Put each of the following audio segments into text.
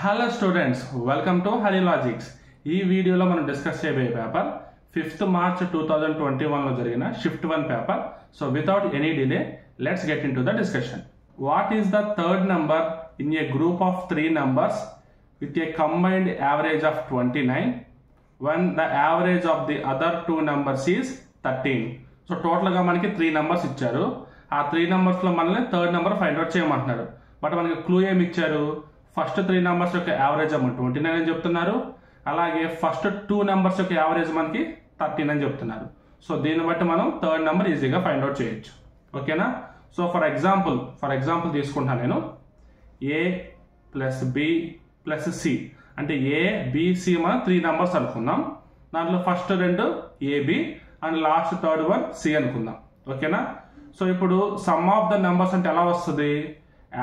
Hello students, welcome to Hari logics. ఈ వీడియోలో మనం డిస్కస్ చేయబోయే పేపర్ 5th March 2021లో జరిగిన shift 1 paper. So without any delay let's get in to the discussion. What is the third number in a group of 3 numbers with a combined average of 29 when the average of the other 2 numbers is 13? So total గా మనకి 3 numbers ఇచ్చారు. ఆ 3 numbers లో మనల్ని third number find out చేయమంటున్నారు. But మనకి clue ఏమి ఇచ్చారు? ఫస్ట్ 3 నంబర్స్ యొక్క యావరేజ్ అమౌంట్ 29 అని చెప్తున్నారు. అలాగే ఫస్ట్ 2 నంబర్స్ యొక్క యావరేజ్ మనకి 13 అని చెప్తున్నారు. సో దీన్ని బట్టి మనం థర్డ్ నెంబర్ ఈజీగా ఫైండ్ అవుట్ చేయొచ్చు. ఓకేనా? సో ఫర్ ఎగ్జాంపుల్ తీసుకుంటాను నేను. A plus B plus C అంటే ఏ బిసి మనం 3 నంబర్స్ అనుకుందాం. దాంట్లో first 2 AB and last third one C అనుకుందాం. ఓకేనా? సో ఇప్పుడు సమ్ ఆఫ్ ద నెంబర్స్ అంటే ఎలా వస్తుంది?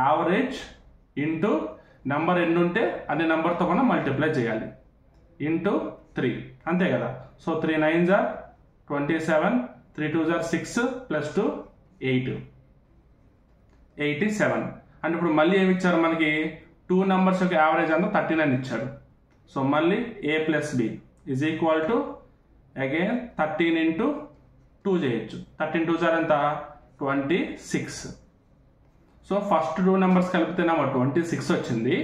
యావరేజ్ ఇంటూ నెంబర్ ఎన్ని ఉంటే అన్ని నెంబర్తో మనం మల్టిప్లై చేయాలి ఇంటూ 3, అంతే కదా. So 3 9s are 27, 3 2s are 6 plus 2 8, 87. And ఇప్పుడు మళ్ళీ ఏమి ఇచ్చారు మనకి? 2 నంబర్స్ యొక్క యావరేజ్ అంతా 13 అని ఇచ్చారు. సో మళ్ళీ A plus B is equal to again 13 into 2 చేయొచ్చు. 13 2s are ఎంత? 26. సో ఫస్ట్ 2 నంబర్స్ కలిపితే 26 వచ్చింది.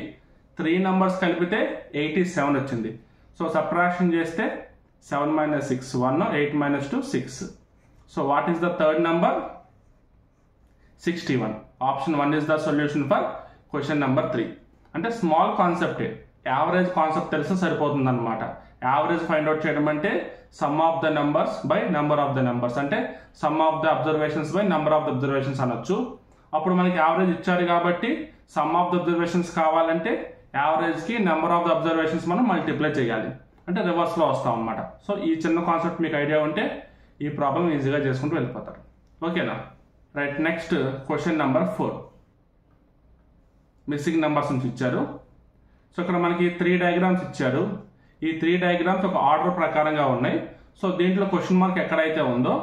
3 నంబర్స్ కలిపితే 87 వచ్చింది. సో సబ్ట్రాక్షన్ చేస్తే 7 - 6 1, 8 - 2 6. So what is the third number? 61. Option 1 is the solution for question number 3. అంటే స్మాల్ కాన్సెప్టే, యావరేజ్ కాన్సెప్ట్ తెలిసి సరిపోతుంది అనమాట. యావరేజ్ ఫైండ్ అవుట్ చేయడం అంటే sum of the numbers by number of the numbers, అంటే sum of the observations by number of the observations అనొచ్చు. అప్పుడు మనకి యావరేజ్ ఇచ్చారు కాబట్టి సమ్ ఆఫ్ ద అబ్జర్వేషన్స్ కావాలంటే యావరేజ్ కి నెంబర్ ఆఫ్ ద అబ్జర్వేషన్స్ మనం మల్టిప్లై చేయాలి, అంటే రివర్స్ లో వస్తాం అనమాట. సో ఈ చిన్న కాన్సెప్ట్ మీకు ఐడియా ఉంటే ఈ ప్రాబ్లం ఈజీగా చేసుకుంటూ వెళ్ళిపోతారు. ఓకేనా? Right, next question number 4. Missing numbers నుంచి ఇచ్చారు. సో ఇక్కడ మనకి 3 డయాగ్రామ్స్ ఇచ్చారు. ఈ 3 డయాగ్రామ్స్ ఒక ఆర్డర్ ప్రకారంగా ఉన్నాయి. సో దీంట్లో క్వశ్చన్ మార్క్ ఎక్కడైతే ఉందో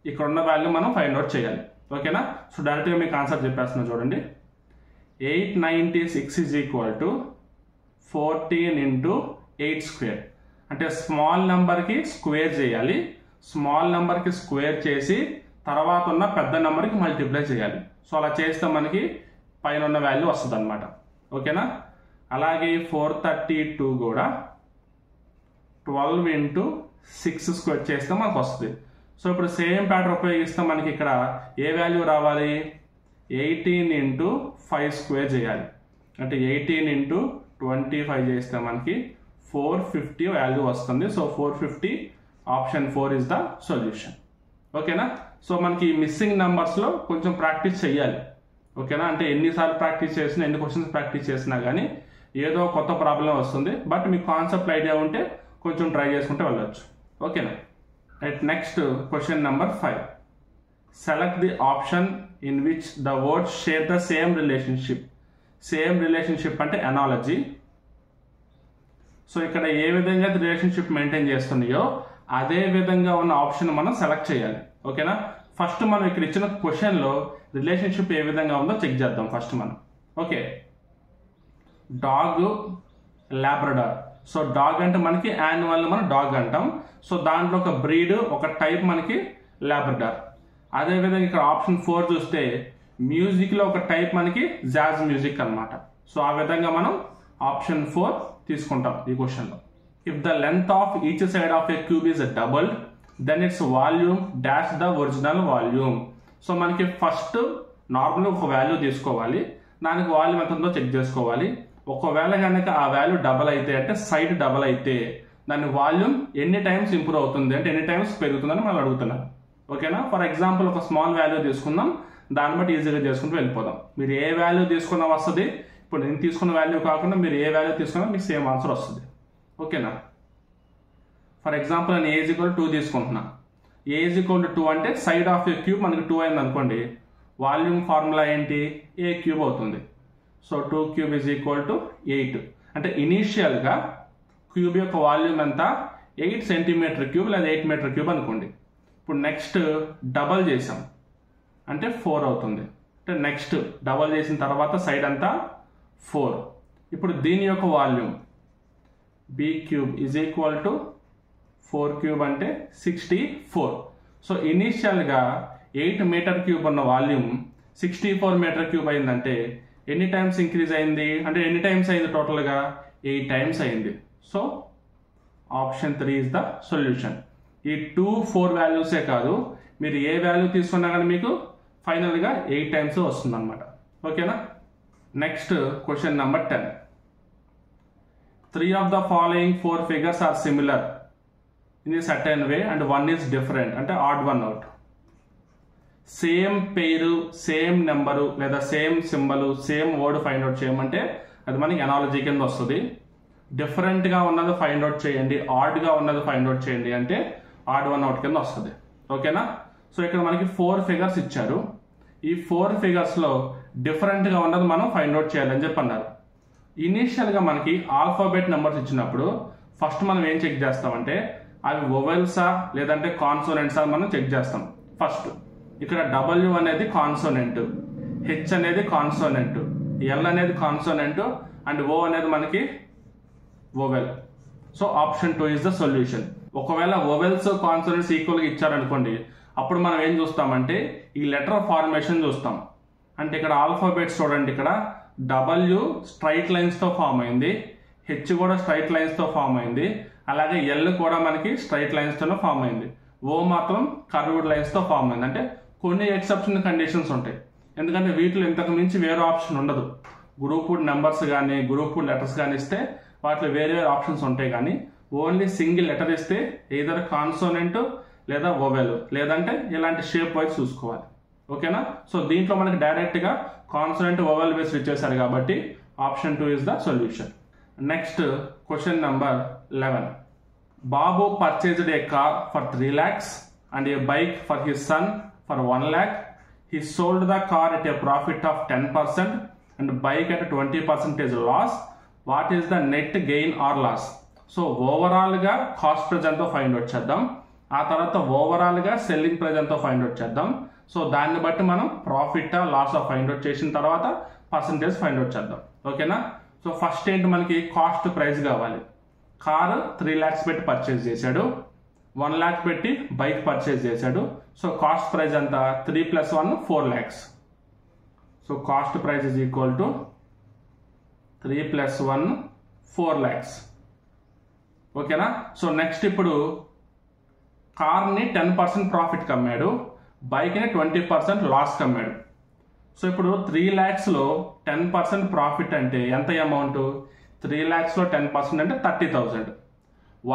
ఇక్కడ ఉన్న వాల్యూ మనం ఫైండ్ అవుట్ చేయాలి. ఓకేనా? సో డైరెక్ట్గా మీకు ఆన్సర్ చెప్పేస్తున్నా చూడండి. 896 is equal to 14 into 8 square. అంటే స్మాల్ నెంబర్కి స్క్వేర్ చేయాలి. స్మాల్ నెంబర్కి స్క్వేర్ చేసి తర్వాత ఉన్న పెద్ద నెంబర్కి మల్టిప్లై చేయాలి. సో అలా చేస్తే మనకి పైన ఉన్న వాల్యూ వస్తుంది అనమాట. ఓకేనా? అలాగే 432 కూడా 12 ఇంటూ 6 స్క్వేర్ చేస్తే మనకు వస్తుంది. సో ఇప్పుడు సేమ్ ప్యాటర్న్ ఉపయోగిస్తే మనకి ఇక్కడ ఏ వాల్యూ రావాలి? 18 ఇంటూ 5 స్క్వేర్ చేయాలి. అంటే 18 ఇంటూ 25 చేస్తే మనకి 450 వాల్యూ వస్తుంది. So 450, option 4 is the solution. ఓకేనా? సో మనకి మిస్సింగ్ నెంబర్స్లో కొంచెం ప్రాక్టీస్ చేయాలి. ఓకేనా? అంటే ఎన్నిసార్లు ప్రాక్టీస్ చేసినా, ఎన్ని క్వశ్చన్స్ ప్రాక్టీస్ చేసినా కానీ ఏదో కొత్త ప్రాబ్లం వస్తుంది. బట్ మీకు కాన్సెప్ట్ ఐడియా ఉంటే కొంచెం ట్రై చేసుకుంటే వెళ్ళొచ్చు. ఓకేనా? Right, next question number 5. Select the option in which the words share the same relationship. Same relationship అంటే అనాలజీ. సో ఇక్కడ ఏ విధంగా రిలేషన్షిప్ మెయింటైన్ చేస్తున్నాయో అదే విధంగా ఉన్న ఆప్షన్ మనం సెలెక్ట్ చేయాలి. ఓకేనా? ఫస్ట్ మనం ఇక్కడ ఇచ్చిన క్వశ్చన్లో రిలేషన్షిప్ ఏ విధంగా ఉందో చెక్ చేద్దాం ఫస్ట్ మనం. Okay, dog Labrador. So dog అంటే మనకి యాన్యువల్ మనం డాగ్ అంటాం. సో దాంట్లో ఒక బ్రీడ్, ఒక టైప్ మనకి లాబ్రడార్. అదేవిధంగా ఇక్కడ ఆప్షన్ 4 చూస్తే మ్యూజిక్లో ఒక టైప్ మనకి జాజ్ మ్యూజిక్ అనమాట. సో ఆ విధంగా మనం ఆప్షన్ 4 తీసుకుంటాం ఈ క్వశ్చన్లో. If the length of each side of a cube is doubled then its volume dash the original volume. So మనకి ఫస్ట్ నార్మల్గా ఒక వాల్యూ తీసుకోవాలి, దానికి వాల్యూమ్ ఎంత ఉందో చెక్ చేసుకోవాలి. ఒకవేళ కనుక ఆ వాల్యూ డబల్ అయితే, అంటే సైడ్ డబల్ అయితే దాని వాల్యూమ్ ఎన్ని టైమ్స్ ఇంప్రూవ్ అవుతుంది, అంటే ఎన్ని టైమ్స్ పెరుగుతుందని మనం అడుగుతున్నాం. ఓకేనా? ఫర్ ఎగ్జాంపుల్ ఒక స్మాల్ వాల్యూ తీసుకుందాం, దాన్ని బట్టి ఈజీగా చేసుకుంటూ వెళ్ళిపోదాం. మీరు ఏ వాల్యూ తీసుకున్నా వస్తుంది. ఇప్పుడు నేను తీసుకున్న వాల్యూ కాకుండా మీరు ఏ వాల్యూ తీసుకున్నా మీకు సేమ్ ఆన్సర్ వస్తుంది. ఓకేనా? ఫర్ ఎగ్జాంపుల్ నేను ఏ ఈజ్ ఈక్వల్ 2 తీసుకుంటున్నా. ఏ ఈజ్ ఈక్వల్ 2 అంటే సైడ్ ఆఫ్ ఏ క్యూబ్ మనకి 2 అయింది అనుకోండి, వాల్యూమ్ ఫార్ములా ఏంటి? ఏ క్యూబ్ అవుతుంది. So 2 cube is equal to 8. అంటే ఇనీషియల్గా క్యూబ్ యొక్క వాల్యూమ్ ఎంత? 8 సెంటీమీటర్ క్యూబ్ లేదా 8 మీటర్ క్యూబ్ అనుకోండి. ఇప్పుడు నెక్స్ట్ డబల్ చేసాం అంటే 4 అవుతుంది. అంటే నెక్స్ట్ డబల్ చేసిన తర్వాత సైడ్ అంతా 4. ఇప్పుడు దీని యొక్క volume b cube is equal to 4 cube అంటే 64. సో ఇనీషియల్గా 8 మీటర్ క్యూబ్ ఉన్న వాల్యూమ్ 64 మీటర్ క్యూబ్ అయిందంటే ఎన్ని టైమ్స్ ఇంక్రీజ్ అయింది, అంటే ఎన్ని టైమ్స్ అయింది టోటల్గా 8 టైమ్స్ అయింది. So option 3 is the solution. ఈ 2, 4 వాల్యూసే కాదు, మీరు ఏ వాల్యూ తీసుకున్నా కానీ మీకు ఫైనల్గా 8 టైమ్స్ వస్తుంది అనమాట. ఓకేనా. Next question number 10. 3 of the following 4 figures are similar in a certain way and one is different, అంటే odd one out. సేమ్ పేరు, సేమ్ నెంబరు లేదా same symbol, same word find out చేయమంటే అది మనకి ఎనాలజీ కింద వస్తుంది. డిఫరెంట్గా ఉన్నది ఫైండ్ అవుట్ చేయండి, ఆడ్గా ఉన్నది ఫైండ్ అవుట్ చేయండి అంటే ఆడ్ వన్ అవుట్ కింద వస్తుంది. ఓకేనా. సో ఇక్కడ మనకి 4 ఫిగర్స్ ఇచ్చారు. ఈ 4 ఫిగర్స్లో డిఫరెంట్గా ఉన్నది మనం ఫైండ్ అవుట్ చేయాలని చెప్పి అన్నారు. ఇనీషియల్గా మనకి ఆల్ఫాబెట్ నెంబర్స్ ఇచ్చినప్పుడు ఫస్ట్ మనం ఏం చెక్ చేస్తామంటే అవి వొవెల్సా లేదంటే కాన్సోనెంట్సా మనం చెక్ చేస్తాం. ఫస్ట్ ఇక్కడ W అనేది కాన్సోనెంట్, హెచ్ అనేది కాన్సోనెంట్, ఎల్ అనేది కాన్సోనెంట్ అండ్ O అనేది మనకి vowel. So option 2 is the solution. ఒకవేళ వొవెల్స్ కాన్సోనెంట్స్ ఈక్వల్గా ఇచ్చారనుకోండి, అప్పుడు మనం ఏం చూస్తామంటే ఈ లెటర్ ఫార్మేషన్ చూస్తాం. అంటే ఇక్కడ ఆల్ఫాబెట్స్ చూడండి, ఇక్కడ W స్ట్రైట్ లైన్స్తో ఫామ్ అయింది, హెచ్ కూడా స్ట్రైట్ లైన్స్తో ఫామ్ అయింది, అలాగే ఎల్ కూడా మనకి స్ట్రైట్ లైన్స్తోనే ఫామ్ అయింది, O మాత్రం కర్వ్డ్ లైన్స్తో ఫామ్ అయింది. అంటే కొన్ని ఎక్సెప్షన్ కండిషన్స్ ఉంటాయి, ఎందుకంటే వీటిలో ఇంతకు మించి వేరే ఆప్షన్ ఉండదు. గ్రూప్డ్ నెంబర్స్ కానీ గ్రూప్డ్ లెటర్స్ కానీ ఇస్తే వాటిలో వేరే వేరే ఆప్షన్స్ ఉంటాయి, కానీ ఓన్లీ సింగిల్ లెటర్ ఇస్తే ఏదర్ కాన్సోనెంట్ లేదా వొవెల్ లేదంటే ఇలాంటి షేప్ వైజ్ చూసుకోవాలి. ఓకేనా. సో దీంట్లో మనకి డైరెక్ట్గా కాన్సోనెంట్ వొవెల్ బేస్ ఇచ్చేసారు కాబట్టి option 2 is the solution. Next question number 11. Babu purchased a car for 3 lakhs and a bike for his son for 1 lakh. He sold the car at a profit of 10% and bike at 20% loss. What is the net gain or loss? So ఓవరాల్గా cost price ఎంతో find out చేద్దాం, ఆ తర్వాత ఓవరాల్గా selling price ఎంతో find out చేద్దాం. So దాన్ని బట్టి మనం ప్రాఫిట్ లాస్ ఫైండ్ అవుట్ చేసిన తర్వాత పర్సంటేజ్ ఫైండ్ అవుట్ చేద్దాం. ఓకేనా. సో ఫస్ట్ ఏంటి, మనకి కాస్ట్ ప్రైస్ కావాలి. కారు 3 lakhs పెట్టి పర్చేజ్ చేశాడు, 1 lakh పెట్టి బైక్ పర్చేజ్ చేశాడు. సో కాస్ట్ ప్రైస్ ఎంత, 3 + 1 4 lakhs. So cost price is equal to 3 + 1 4 lakhs. ఓకేనా. సో నెక్స్ట్ ఇప్పుడు కార్ని 10% ప్రాఫిట్ కమ్మాడు, బైక్ని 20% లాస్ కమ్మాడు. సో ఇప్పుడు 3 lakhsలో 10% ప్రాఫిట్ అంటే ఎంత అమౌంట్, 3 lakhsలో 10% అంటే 30,000,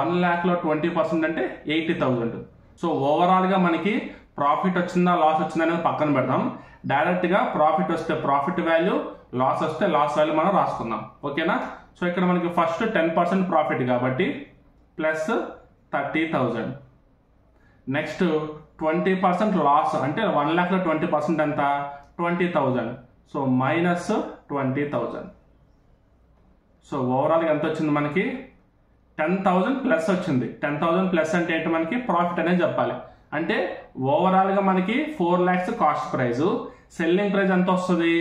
1 lakhలో 20% అంటే 80,000. సో ఓవరాల్గా మనకి ప్రాఫిట్ వచ్చిందా లాస్ వచ్చిందా అనేది పక్కన పెడదాం. డైరెక్ట్గా ప్రాఫిట్ వస్తే ప్రాఫిట్ వాల్యూ, లాస్ వస్తే లాస్ వాల్యూ మనం రాసుకుందాం. ఓకేనా. సో ఇక్కడ మనకి ఫస్ట్ 10% ప్రాఫిట్ కాబట్టి ప్లస్ 30,000. నెక్స్ట్ 20% లాస్ అంటే 1 lakhలో 20% ఎంత 20,000. So minus 20,000. సో ఓవరాల్గా ఎంత వచ్చింది మనకి 10,000 ప్లస్ వచ్చింది. 10,000 ప్లస్ అంటే ఏంటి, మనకి ప్రాఫిట్ అనేది చెప్పాలి. అంటే ఓవరాల్గా మనకి 4 lakhs cost price, selling price ఎంత వస్తుంది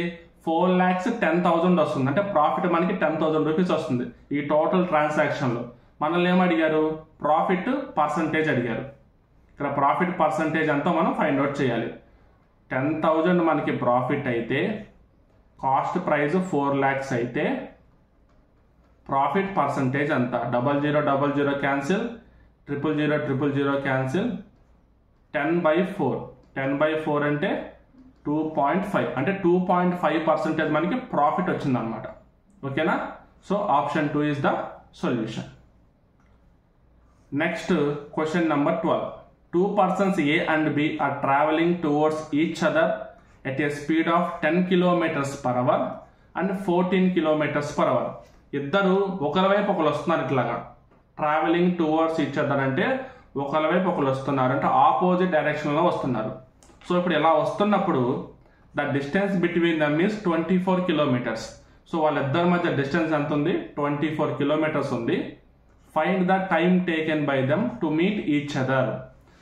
4 lakhs 10,000 వస్తుంది. అంటే ప్రాఫిట్ మనకి 10,000 రూపీస్ వస్తుంది. ఈ టోటల్ ట్రాన్సాక్షన్లో మనల్ని ఏమడిగారు, ప్రాఫిట్ పర్సంటేజ్ అడిగారు. ఇక్కడ ప్రాఫిట్ పర్సంటేజ్ ఎంతో మనం ఫైండ్ అవుట్ చేయాలి. 10,000 మనకి ప్రాఫిట్ అయితే, కాస్ట్ ప్రైస్ 4 lakhs అయితే ప్రాఫిట్ పర్సంటేజ్ అంత 0000 క్యాన్సిల్, 000 క్యాన్సిల్, 10/4. 10/4 అంటే 2.5, అంటే 2.5% మనకి ప్రాఫిట్ వచ్చిందనమాట. ఓకేనా. So option 2 is the solution. Next question number 12. 2 persons A and B are traveling towards each other at a speed of 10 km/h and 14 km/h. ఇద్దరు ఒకరి వైపు ఒకరు వస్తున్నారు, ఇట్లాగా ట్రావెలింగ్ టువర్డ్స్ ఈచ్ అదర్ అంటే ఒకరి వైపు ఒకరు వస్తున్నారు, అంటే ఆపోజిట్ డైరెక్షన్లో వస్తున్నారు. సో ఇప్పుడు ఇలా వస్తున్నప్పుడు the distance between dum is 24 kilometers. So వాళ్ళిద్దరి మధ్య డిస్టెన్స్ ఎంత ఉంది 24 kilometers ఉంది. Find the time taken by them to meet each other.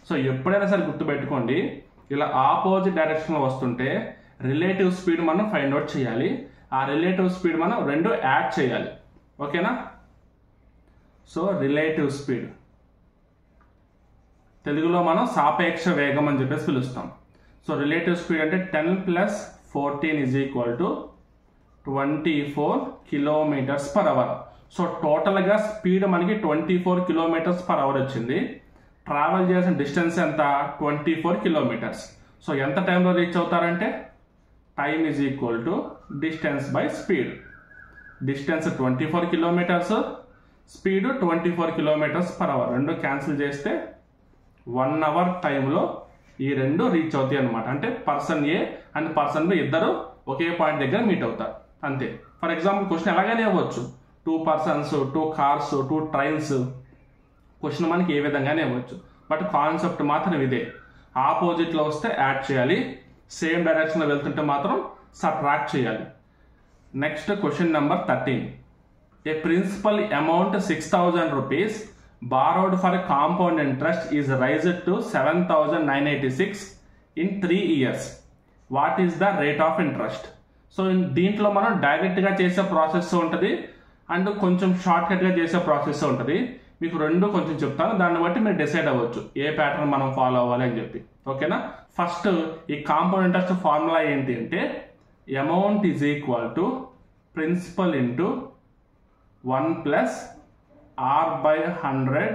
So ఎప్పుడైనా సరే గుర్తుపెట్టుకోండి, ఇలా ఆపోజిట్ డైరెక్షన్లో వస్తుంటే రిలేటివ్ స్పీడ్ మనం ఫైండ్ అవుట్ చేయాలి. ఆ రిలేటివ్ స్పీడ్ మనం రెండు యాడ్ చేయాలి. ఓకేనా? సో రిలేటివ్ స్పీడ్ తెలుగులో మనం సాపేక్ష వేగం అని చెప్పేసి పిలుస్తాం. సో రిలేటివ్ స్పీడ్ అంటే 10 + 14 = 24 km/h. సో టోటల్గా స్పీడ్ మనకి 24 km/h వచ్చింది. ట్రావెల్ చేసిన డిస్టెన్స్ ఎంత? 24 కిలోమీటర్స్. సో ఎంత టైంలో రీచ్ అవుతారంటే time = distance by speed. Distance 24 kilometres, speed 24 km/h. రెండు క్యాన్సిల్ చేస్తే 1 అవర్ టైంలో ఈ రెండు రీచ్ అవుతాయి అనమాట. అంటే person A and person B ఇద్దరు ఒకే పాయింట్ దగ్గర మీట్ అవుతారు అంతే. ఫర్ ఎగ్జాంపుల్ క్వశ్చన్ ఎలాగనే అవ్వచ్చు, 2 పర్సన్స్, 2 కార్స్, 2 ట్రైన్స్. క్వశ్చన్ మనకి ఏ విధంగానే ఇవ్వచ్చు, బట్ కాన్సెప్ట్ మాత్రం ఇదే. ఆపోజిట్లో వస్తే యాడ్ చేయాలి, సేమ్ డైరెక్షన్లో వెళ్తుంటే మాత్రం సబ్ట్రాక్ట్ చేయాలి. Next question number 13. A principal amount 6,000 rupees borrowed for compound interest is raised to 7,986 in 3 years. What is the rate of interest? So దీంట్లో మనం డైరెక్ట్గా చేసే ప్రాసెస్ ఉంటుంది అండ్ కొంచెం షార్ట్ కట్గా చేసే ప్రాసెస్ ఉంటుంది. మీకు రెండు కొంచెం చెప్తాను, దాన్ని బట్టి మీరు డిసైడ్ అవ్వచ్చు ఏ ప్యాటర్న్ మనం ఫాలో అవ్వాలి అని చెప్పి. ఓకేనా? ఫస్ట్ ఈ కాంపౌండ్ ఇంట్రెస్ట్ ఫార్ములా ఏంటి అంటే amount = principal into 1 + R/100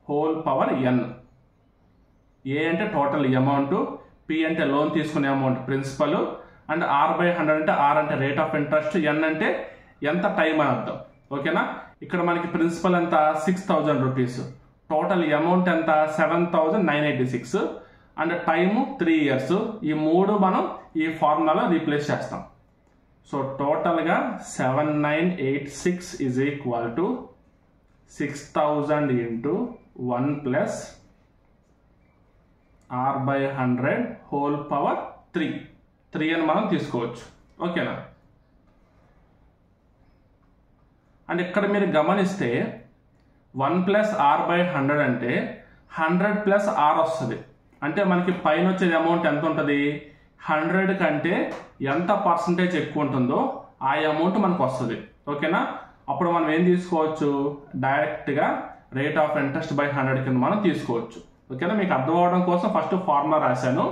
whole power n. A అంటే టోటల్ అమౌంట్, పి అంటే లోన్ తీసుకునే అమౌంట్ ప్రిన్సిపల్, అండ్ R/100 అంటే ఆర్ అంటే రేట్ ఆఫ్ ఇంట్రెస్ట్, ఎన్ అంటే ఎంత టైం అని అర్థం. ఓకేనా? ఇక్కడ మనకి ప్రిన్సిపల్ ఎంత? 6,000 rupees. టోటల్ అమౌంట్ ఎంత? 7,986 అండ్ టైము 3 years. ఈ మూడు మనం ఈ ఫార్ములాలో రీప్లేస్ చేస్తాం. సో టోటల్గా 7,986 = 6,000 × 1 + R/100 హోల్ పవర్ 3 అని మనం తీసుకోవచ్చు. ఓకేనా? అండ్ ఇక్కడ మీరు గమనిస్తే 1 + R/100 అంటే 100 + R వస్తుంది. అంటే మనకి పైన వచ్చేది అమౌంట్ ఎంత ఉంటుంది? 100 కంటే ఎంత పర్సంటేజ్ ఎక్కువ ఉంటుందో ఆ అమౌంట్ మనకు వస్తుంది. ఓకేనా? అప్పుడు మనం ఏం తీసుకోవచ్చు? డైరెక్ట్గా రేట్ ఆఫ్ ఇంట్రెస్ట్ బై 100 కింద మనం తీసుకోవచ్చు. ఓకేనా? మీకు అర్థం అవడం కోసం ఫస్ట్ ఫార్ములా రాశాను.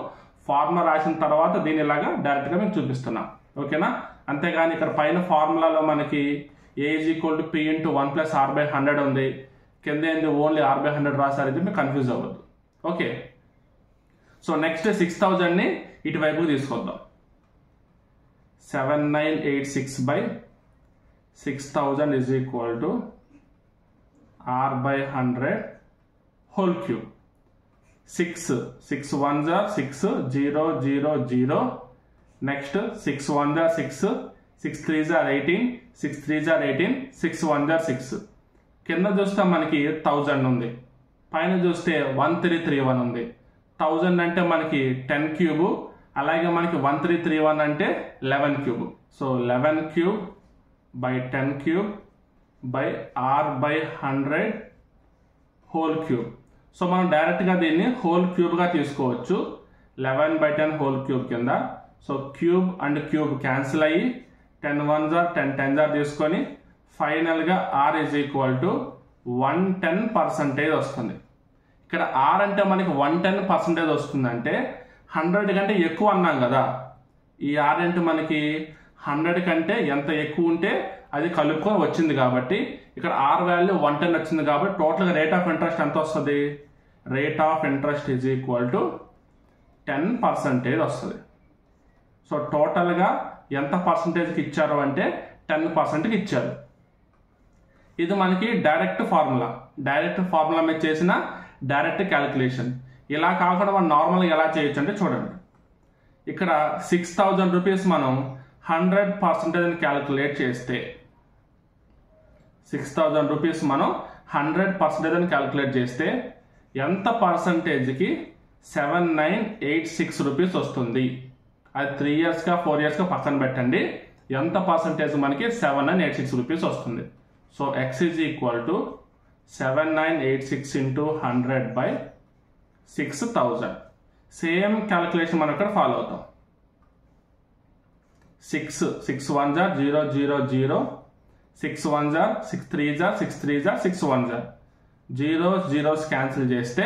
ఫార్ములా రాసిన తర్వాత దీని ఇలాగా డైరెక్ట్గా మీకు చూపిస్తున్నా. ఓకేనా? అంతేగాని ఇక్కడ పైన ఫార్ములాలో మనకి A = P × 1 + R/100 ఉంది, కింద ఏంది ఓన్లీ R/100 రాసారైతే మీకు కన్ఫ్యూజ్ అవ్వద్దు. ఓకే, సో నెక్స్ట్ 6,000ని ఇటువైపుకి తీసుకొద్దాం. 7,986/6,000 = R/100 whole cube. 6 1s are 6 0 0 0. Next 6 1s are 6, 6 3s are 18, 6 3s are 18, 6 1s are 6. కింద చూస్తే మనకి 1000 ఉంది, పైన చూస్తే 1331 ఉంది. 1000 అంటే మనకి 10 క్యూబ్, అలాగే మనకి 1331 అంటే 11 cube. So 11 cube by 10 cube by R/100 whole cube. So మనం డైరెక్ట్గా దీన్ని హోల్ క్యూబ్గా తీసుకోవచ్చు. 11/10 హోల్ క్యూబ్ కింద. So cube and cube cancel అయ్యి 10 1s are 10 10s are తీసుకొని ఫైనల్గా R = 110% వస్తుంది. ఇక్కడ R అంటే మనకి 110% వస్తుందంటే 100 కంటే ఎక్కువ అన్నాం కదా. ఈ R అంటే మనకి 100 కంటే ఎంత ఎక్కువ ఉంటే అది కలుపుకొని వచ్చింది కాబట్టి ఇక్కడ R వాల్యూ 110 వచ్చింది కాబట్టి టోటల్గా రేట్ ఆఫ్ ఇంట్రెస్ట్ ఎంత వస్తుంది? రేట్ ఆఫ్ ఇంట్రెస్ట్ = 10% వస్తుంది. సో టోటల్గా ఎంత పర్సంటేజ్కి ఇచ్చారు అంటే 10%కి ఇచ్చారు. ఇది మనకి డైరెక్ట్ ఫార్ములా మీద చేసిన డైరెక్ట్ క్యాలిక్యులేషన్. ఇలా కాకుండా మనం నార్మల్గా ఎలా చేయొచ్చు అంటే చూడండి, ఇక్కడ 6,000 రూపీస్ మనం 100% క్యాలిక్యులేట్ చేస్తే 6,000 రూపీస్ మనం 100% క్యాలిక్యులేట్ చేస్తే ఎంత పర్సంటేజ్కి 7,986 రూపీస్ వస్తుంది? అది 3 ఇయర్స్గా 4 ఇయర్స్గా పక్కన పెట్టండి. ఎంత పర్సంటేజ్ మనకి 7,986 రూపీస్ వస్తుంది. So X = 7,986 × 100/6,000. సేమ్ క్యాలిక్యులేషన్ మనం ఇక్కడ ఫాలో అవుతాం. 6 6 1 jar 0 0 0 6 1 jar 6 3 jar 6 3 jar 6 1 jar 0 0 cancel చేస్తే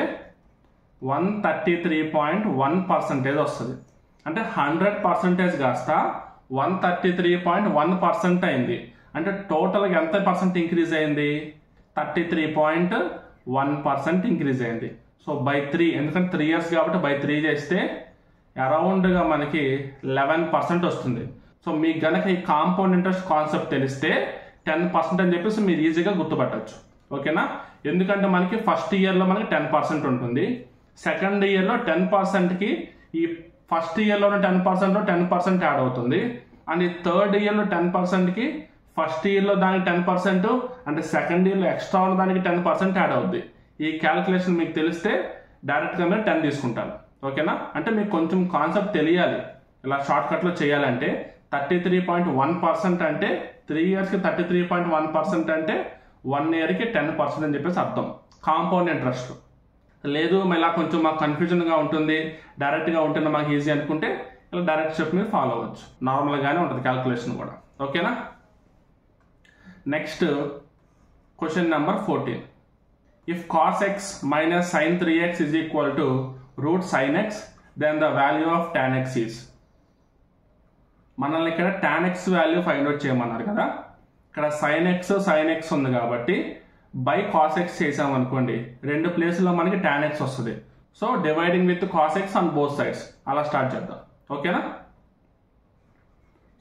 133.1% వస్తుంది. అంటే 100% కాస్త 133.1% అయింది. అంటే టోటల్గా ఎంత పర్సెంట్ ఇంక్రీజ్ అయింది? 33.1% ఇంక్రీజ్ అయింది. సో బై 3, ఎందుకంటే 3 years కాబట్టి బై 3 చేస్తే అరౌండ్గా మనకి 11% వస్తుంది. సో మీకు గనక ఈ కాంపౌండ్ ఇంట్రెస్ట్ కాన్సెప్ట్ తెలిస్తే 10% అని చెప్పేసి మీరు ఈజీగా గుర్తుపట్టచ్చు. ఓకేనా? ఎందుకంటే మనకి ఫస్ట్ ఇయర్లో మనకి 10% ఉంటుంది, సెకండ్ ఇయర్లో 10%కి ఈ ఫస్ట్ ఇయర్లోనే 10%లో 10% యాడ్ అవుతుంది, అండ్ ఈ థర్డ్ ఇయర్లో 10%కి ఫస్ట్ ఇయర్లో దానికి 10% అంటే సెకండ్ ఇయర్లో ఎక్స్ట్రా ఉన్న దానికి 10% యాడ్ అవుద్ది. ఈ క్యాలిక్యులేషన్ మీకు తెలిస్తే డైరెక్ట్గా మీరు 10 తీసుకుంటారు. ఓకేనా? అంటే మీకు కొంచెం కాన్సెప్ట్ తెలియాలి. ఇలా షార్ట్కట్లో చేయాలంటే 33.1% అంటే 3 yearsకి 33.1% అంటే 1 yearకి 10% అని చెప్పేసి అర్థం కాంపౌండ్ ఇంట్రెస్ట్. లేదు ఇలా కొంచెం మాకు కన్ఫ్యూజన్గా ఉంటుంది, డైరెక్ట్గా ఉంటుంటే మాకు ఈజీ అనుకుంటే ఇలా డైరెక్ట్ స్టెప్ మీరు ఫాలో అవ్వచ్చు. నార్మల్గానే ఉంటుంది క్యాలిక్యులేషన్ కూడా. ఓకేనా? Next question number 14. If cos x minus sin 3x is equal to root sin x, then the value of tan x is. మనల్ని ఇక్కడ tan x value find out చేయమన్నారు కదా. ఇక్కడ sin x ఉంది కాబట్టి బై cos x చేసాం అనుకోండి, రెండు ప్లేస్లో మనకి tan x వస్తుంది. So dividing with cos x on both sides అలా స్టార్ట్ చేద్దాం. ఓకేనా?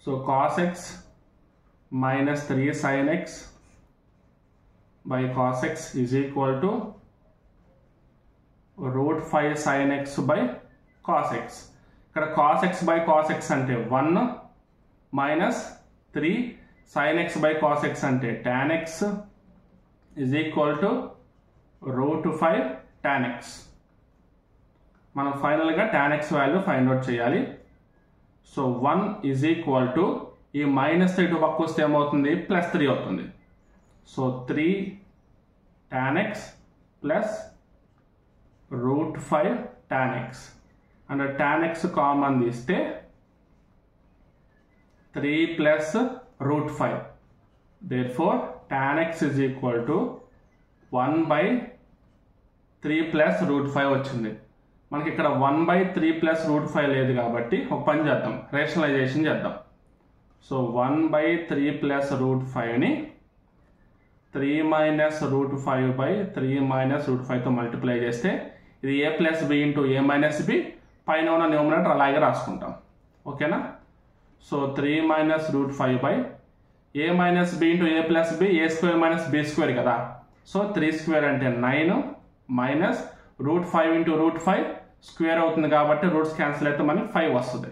So cos x minus 3 sin x by cos x is equal to root 5 sin x by cos x. ఇక్కడ cos x by cos x అంటే 1 minus 3 sin x by cos x అంటే tan x is equal to root 5 tan x. మనం ఫైనల్గా tan x value find out చేయాలి. So 1 is equal to ఈ -3 ఇటు పక్క వస్తే ఏమవుతుంది? +3 అవుతుంది. So 3 tan x plus root 5 tan x. And tan x common తీస్తే 3 plus root 5. Therefore tan x is equal to 1/3 plus root 5 వచ్చింది. మనకి ఇక్కడ 1/3 ప్లస్ root 5 లేదు కాబట్టి ఒక పని చేద్దాం, రేషనలైజేషన్ చేద్దాం. సో 1/3 ప్లస్ root 5ని 3 minus root 5/3 minus root 5తో multiply చేస్తే ఇది a plus b into a minus b, పైన ఉన్న న్యూమరేటర్ అలాగే రాసుకుంటాం. ఓకేనా? So 3 minus root 5/a minus b into a plus b, a square minus b square కదా. So 3 square అంటే 9 minus root 5 into root 5 square అవుతుంది కాబట్టి రూట్స్ క్యాన్సిల్ అయితే మనకి 5 వస్తుంది.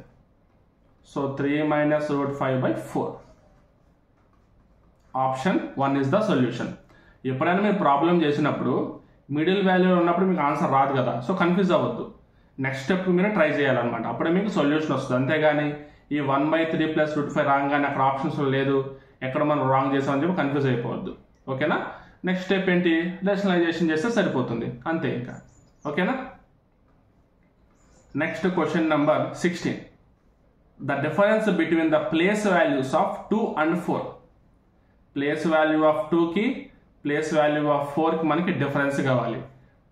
So 3 minus root 5/4. Option 1 is the solution. ఎప్పుడైనా మీరు problem చేసినప్పుడు మిడిల్ వాల్యూ ఉన్నప్పుడు మీకు ఆన్సర్ రాదు కదా, సో కన్ఫ్యూజ్ అవ్వద్దు. నెక్స్ట్ స్టెప్ మీరు ట్రై చేయాలన్నమాట, అప్పుడే మీకు సొల్యూషన్ వస్తుంది. అంతేగాని ఈ 1/3 ప్లస్ root 5 రాగానే అక్కడ ఆప్షన్స్ లేదు, ఎక్కడ మనం రాంగ్ చేసామని చెప్పి కన్ఫ్యూజ్ అయిపోవద్దు. ఓకేనా? నెక్స్ట్ స్టెప్ ఏంటి? రేషనలైజేషన్ చేస్తే సరిపోతుంది, అంతే ఇంకా. ఓకేనా? Next question number 16. The difference between the place values of 2 and 4. Place value of 2కి ప్లేస్ వాల్యూ ఆఫ్ 4కి మనకి డిఫరెన్స్ కావాలి.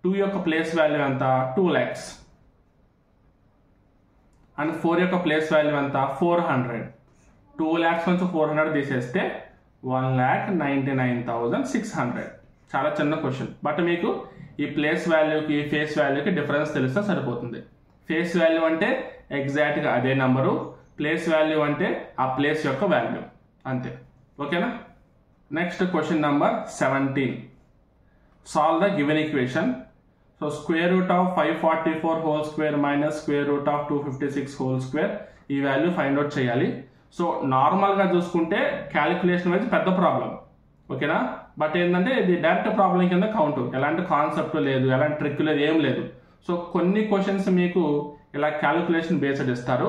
2 యొక్క ప్లేస్ వాల్యూ ఎంత? 2 lakhs. అండ్ 4 యొక్క ప్లేస్ వాల్యూ ఎంత? 400. 2 lakhs నుంచి 400 తీసేస్తే 1,99,600. చాలా చిన్న క్వశ్చన్, బట్ మీకు ఈ ప్లేస్ వాల్యూకి ఫేస్ వాల్యూకి డిఫరెన్స్ తెలిస్తే సరిపోతుంది. ఫేస్ వాల్యూ అంటే ఎగ్జాక్ట్గా అదే నెంబరు, ప్లేస్ వాల్యూ అంటే ఆ ప్లేస్ యొక్క వాల్యూ, అంతే. ఓకేనా? Next question number 17. Solve the given equation. So square root of 544 whole square minus square root of 256 whole square, ఈ వాల్యూ ఫైండ్ అవుట్ చేయాలి. సో నార్మల్గా చూసుకుంటే క్యాలిక్యులేషన్ వైజ్ పెద్ద ప్రాబ్లం. ఓకేనా? బట్ ఏంటంటే ఇది డైరెక్ట్ ప్రాబ్లం కింద కౌంట్, ఎలాంటి కాన్సెప్ట్ లేదు, ఎలాంటి ట్రిక్ లేదు, ఏం లేదు. సో కొన్ని క్వశ్చన్స్ మీకు ఇలా క్యాలిక్యులేషన్ బేస్డ్ ఇస్తారు,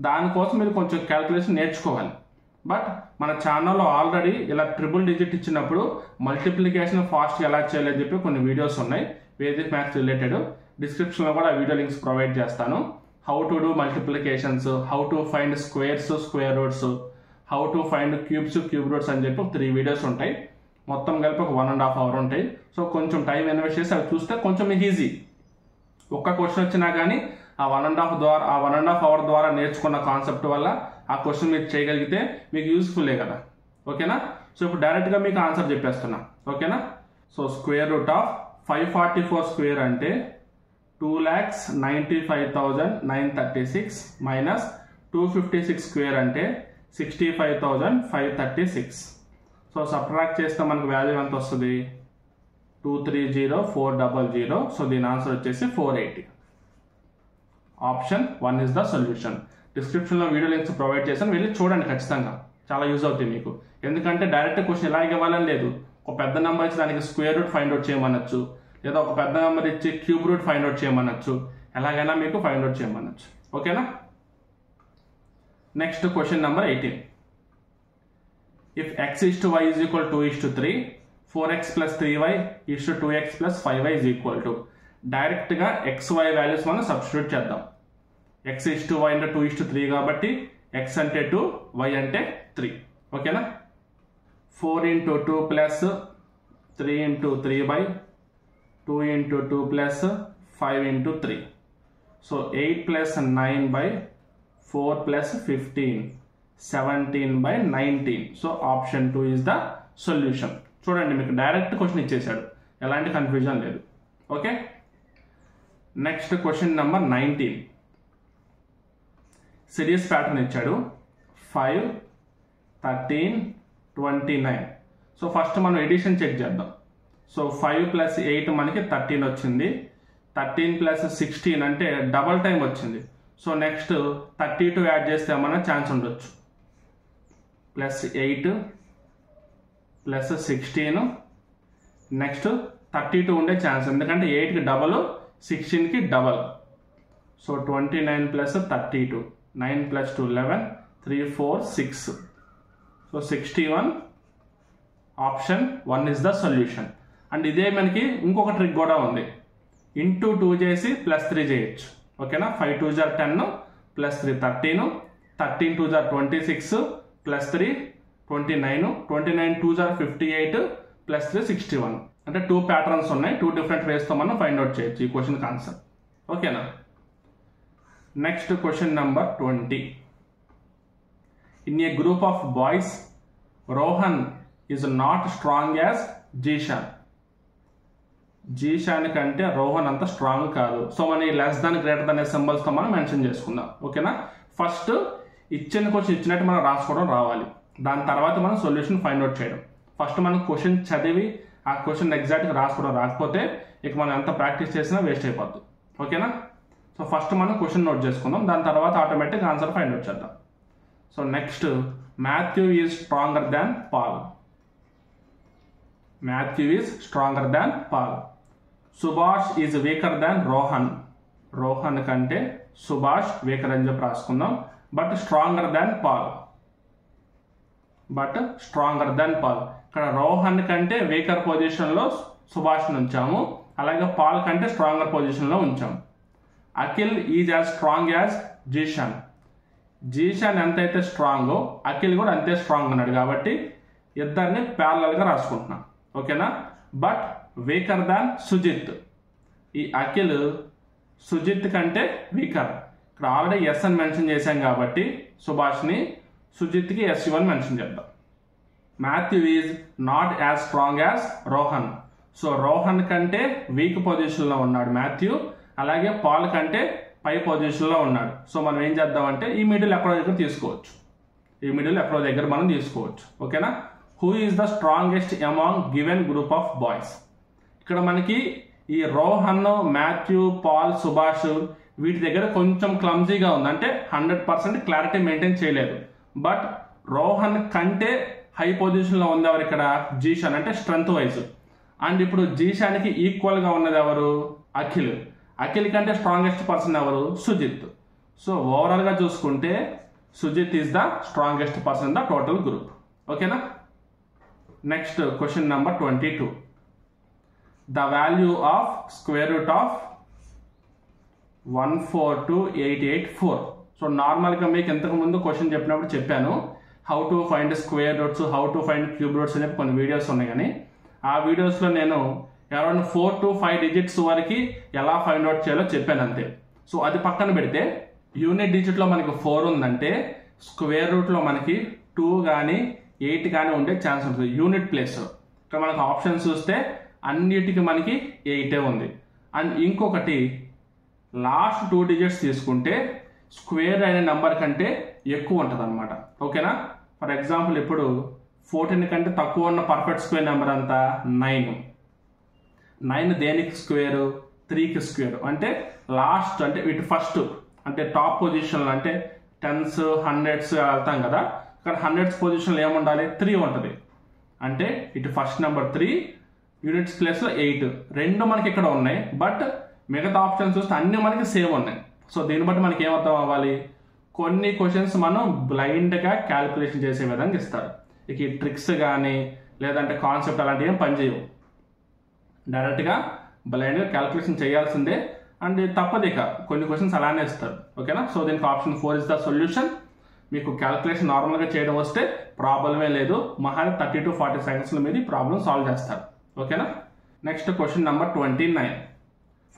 దానికోసం మీరు కొంచెం క్యాలిక్యులేషన్ నేర్చుకోవాలి. బట్ మన ఛానల్లో ఆల్రెడీ ఇలా ట్రిపుల్ డిజిట్ ఇచ్చినప్పుడు మల్టిప్లికేషన్ ఫాస్ట్గా ఎలా చేయాలని చెప్పి కొన్ని వీడియోస్ ఉన్నాయి వేదిక్ మ్యాథ్స్ రిలేటెడ్. డిస్క్రిప్షన్లో కూడా వీడియో లింక్స్ ప్రొవైడ్ చేస్తాను. How to do multiplications, how to find squares, square roots, how to find cubes, cube roots అని చెప్పి 3 వీడియోస్ ఉంటాయి. మొత్తం కలిపి ఒక 1.5 hour ఉంటాయి. సో కొంచెం టైం ఇన్వెస్ట్ చేసి అవి చూస్తే కొంచెం మీకు ఈజీ. ఒక్క క్వశ్చన్ వచ్చినా కానీ ఆ 1.5 hour ద్వారా నేర్చుకున్న కాన్సెప్ట్ వల్ల ఆ క్వశ్చన్ మీరు చేయగలిగితే మీకు యూస్ఫుల్లే కదా. ఓకేనా? సో ఇప్పుడు డైరెక్ట్గా మీకు ఆన్సర్ చెప్పేస్తున్నా. ఓకేనా? So square root of 544 square అంటే 2,95,936 మైనస్ 256 స్క్వేర్ అంటే 65,536. సో సబ్ట్రాక్ట్ చేస్తే మనకు వాల్యూ ఎంత వస్తుంది? 230,400. సో దీని ఆన్సర్ వచ్చేసి 480. Option 1 is the solution. డిస్క్రిప్షన్లో వీడియో లింక్స్ ప్రొవైడ్ చేశాను, వెళ్ళి చూడండి, ఖచ్చితంగా చాలా యూజ్ అవుతుంది మీకు. ఎందుకంటే డైరెక్ట్ క్వశ్చన్ ఇలాగే ఇవ్వాలని లేదు. ఒక పెద్ద నెంబర్ ఇచ్చి దానికి స్క్వేర్ రూట్ ఫైండ్ అవుట్ చేయమనొచ్చు, లేదా ఒక పెద్ద నెంబర్ ఇచ్చి క్యూబ్ రూట్ ఫైండ్ అవుట్ చేయమనొచ్చు, ఎలాగైనా మీకు ఫైండ్ అవుట్ చేయమనొచ్చు. ఓకేనా? Next question number 18. If x is to y is equal to 2:3, 4x plus 3y is to 2x plus 5y is equal to. డైరెక్ట్గా xy values మనం substitute చేద్దాం. x is to y అంటే 2:3 కాబట్టి x అంటే 2, y అంటే 3. ఓకేనా? 4 into 2 plus 3 into 3 2 into 2 plus 5 into 3. So 8 plus 9 by 4 plus 15, 17 by 19. So option 2 is the solution. చూడండి, మీకు డైరెక్ట్ క్వశ్చన్ ఇచ్చేసాడు, ఎలాంటి కన్ఫ్యూజన్ లేదు. Okay, next question number 19. Series pattern ఇచ్చాడు 5, 13, 29. సో ఫస్ట్ మనం ఎడిషన్ చెక్ చేద్దాం. సో 5 plus 8 మనకి 13 వచ్చింది. 13 plus 16 అంటే డబల్ టైం వచ్చింది. సో నెక్స్ట్ 32 యాడ్ చేస్తే ఏమన్నా ఛాన్స్ ఉండొచ్చు. ప్లస్ 8 ప్లస్ 16, నెక్స్ట్ 32 ఉండే ఛాన్స్, ఎందుకంటే 8కి double, 16కి double. So 29 plus 32, 9 plus 2 11, 3 4 6. So 61. Option 1 is the solution. And ఇదే మనకి ఇంకొక ట్రిక్ కూడా ఉంది. ఇంటూ 2 చేసి ప్లస్ 3 చేయొచ్చు. ఓకేనా? 5 2 = 10 ప్లస్ 3 13, 13 2 = 26 ప్లస్ 3 29, 29 2 = 58 ప్లస్ 3 61. అంటే 2 ప్యాటర్న్స్ ఉన్నాయి, 2 డిఫరెంట్ వేస్తో మనం ఫైండ్ అవుట్ చేయొచ్చు ఈ క్వశ్చన్ ఆన్సర్. ఓకేనా? Next question number 20. In a group of boys Rohan is not strong as Zeeshan. Zeeshan కంటే రోహన్ అంత స్ట్రాంగ్ కాదు. సో మన లెస్ దాన్ గ్రేటర్ దాన్ సింబల్స్తో మనం మెన్షన్ చేసుకుందాం. ఓకేనా? ఫస్ట్ ఇచ్చిన క్వశ్చన్ ఇచ్చినట్టు మనం రాసుకోవడం రావాలి, దాని తర్వాత మనం సొల్యూషన్ ఫైండ్ అవుట్ చేయడం. ఫస్ట్ మనం క్వశ్చన్ చదివి ఆ క్వశ్చన్ ఎగ్జాక్ట్గా రాసుకోవడం రాకపోతే ఇక మనం ఎంత ప్రాక్టీస్ చేసినా వేస్ట్ అయిపోద్ది. ఓకేనా? సో ఫస్ట్ మనం క్వశ్చన్ నోట్ చేసుకుందాం, దాని తర్వాత ఆటోమేటిక్ ఆన్సర్ ఫైండ్ అవుట్ చేద్దాం. So next, Matthew is stronger than Paul. Matthew is stronger than Paul. Subhash is weaker than Rohan. Rohan కంటే సుభాష్ వీకర్ అని చెప్పి రాసుకుందాం. But stronger than Paul. But stronger than Paul. ఇక్కడ రోహన్ కంటే వీకర్ పొజిషన్లో సుభాష్ని ఉంచాము, అలాగే పాల్ కంటే స్ట్రాంగర్ పొజిషన్లో ఉంచాము. Akhil is as strong as Zeeshan. Zeeshan ఎంతైతే స్ట్రాంగో అఖిల్ కూడా అంతే స్ట్రాంగ్ ఉన్నాడు, కాబట్టి ఇద్దరిని ప్యారలల్గా రాసుకుంటున్నాం. ఓకేనా? బట్ వీకర్ దాన్ సుజిత్. ఈ అఖిల్ సుజిత్ కంటే వీకర్. ఇక్కడ ఆల్రెడీ ఎస్ అని మెన్షన్ చేశాం కాబట్టి సుభాష్ని, సుజిత్కి SU1 మెన్షన్ చేద్దాం. Matthew is not as strong as Rohan. So Rohan కంటే వీక్ పొజిషన్లో ఉన్నాడు మాథ్యూ, అలాగే పాల్ కంటే పై పొజిషన్లో ఉన్నాడు. సో మనం ఏం చేద్దామంటే ఈ మిడిల్ ఎక్కడో దగ్గర తీసుకోవచ్చు, ఈ మిడిల్ ఎక్కడో దగ్గర మనం తీసుకోవచ్చు. ఓకేనా? Who is the strongest among given group of boys. ఇక్కడ మనకి ఈ రోహన్, మాథ్యూ, పాల్, సుభాష్ వీటి దగ్గర కొంచెం క్లమ్జీగా ఉంది, అంటే 100% క్లారిటీ మెయింటైన్ చేయలేదు. బట్ రోహన్ కంటే హై పొజిషన్లో ఉంది ఎవరు ఇక్కడ? జీషాన్, అంటే స్ట్రెంత్ వైజ్. అండ్ ఇప్పుడు జీషాన్కి ఈక్వల్గా ఉన్నది ఎవరు? అఖిల్. అఖిల్ కంటే స్ట్రాంగెస్ట్ పర్సన్ ఎవరు? సుజిత్. సో ఓవరాల్గా చూసుకుంటే Sujit is the strongest person in the total group. ఓకేనా? Next question number 22. The value of square root of 142,884. So నార్మల్గా మీకు ఇంతకుముందు క్వశ్చన్ చెప్పినప్పుడు చెప్పాను how to find square roots, how to find cube roots అనే కొన్ని వీడియోస్ ఉన్నాయి. కానీ ఆ వీడియోస్లో నేను అరౌండ్ 4 to 5 డిజిట్స్ వరకు ఎలా ఫైండ్ అవుట్ చేయాలో చెప్పాను అంతే. సో అది పక్కన పెడితే యూనిట్ డిజిట్లో మనకి 4 ఉందంటే స్క్వేర్ రూట్లో మనకి 2 కానీ 8 కానీ ఉండే ఛాన్స్ ఉంటుంది యూనిట్ ప్లేస్. ఇక్కడ మనకు ఆప్షన్స్ చూస్తే అన్నిటికీ మనకి 8 ఉంది. అండ్ ఇంకొకటి లాస్ట్ 2 డిజిట్స్ తీసుకుంటే స్క్వేర్ అనే నెంబర్ కంటే ఎక్కువ ఉంటుంది అనమాట. ఓకేనా? ఫర్ ఎగ్జాంపుల్ ఇప్పుడు 14 కంటే తక్కువ ఉన్న పర్ఫెక్ట్ స్క్వేర్ నెంబర్ అంతా 9. 9 దేనికి స్క్వేర్? 3కి స్క్వేర్. అంటే లాస్ట్ అంటే ఇటు ఫస్ట్ అంటే టాప్ పొజిషన్లో అంటే 10s 100s వెళ్తాం కదా, ఇక్కడ 100s పొజిషన్లో ఏముండాలి? 3 ఉంటుంది. అంటే ఇటు ఫస్ట్ నెంబర్ 3 యూనిట్స్ ప్లేస్లో 8 రెండు మనకి ఇక్కడ ఉన్నాయి. బట్ మిగతా ఆప్షన్స్ చూస్తే అన్ని మనకి సేమ్ ఉన్నాయి. సో దీన్ని బట్టి మనకి ఏమర్థం అవ్వాలి? కొన్ని క్వశ్చన్స్ మనం బ్లైండ్గా క్యాలిక్యులేషన్ చేసే విధంగా ఇస్తారు. ఇక ఈ ట్రిక్స్ కానీ లేదంటే కాన్సెప్ట్ అలాంటివి ఏం పనిచేయవు. డైరెక్ట్గా బ్లైండ్గా క్యాలిక్యులేషన్ చేయాల్సిందే. అండ్ తప్పదు, ఇక కొన్ని క్వశ్చన్స్ అలానే ఇస్తారు. ఓకేనా? సో దీనికి ఆప్షన్ 4 ఇస్ ద సొల్యూషన్. మీకు క్యాలిక్యులేషన్ నార్మల్గా చేయడం వస్తే ప్రాబ్లమే లేదు. మహా 30 to 40 సెకండ్స్లో మీరు ప్రాబ్లం సాల్వ్ చేస్తారు. ఓకేనా? Next question number 29.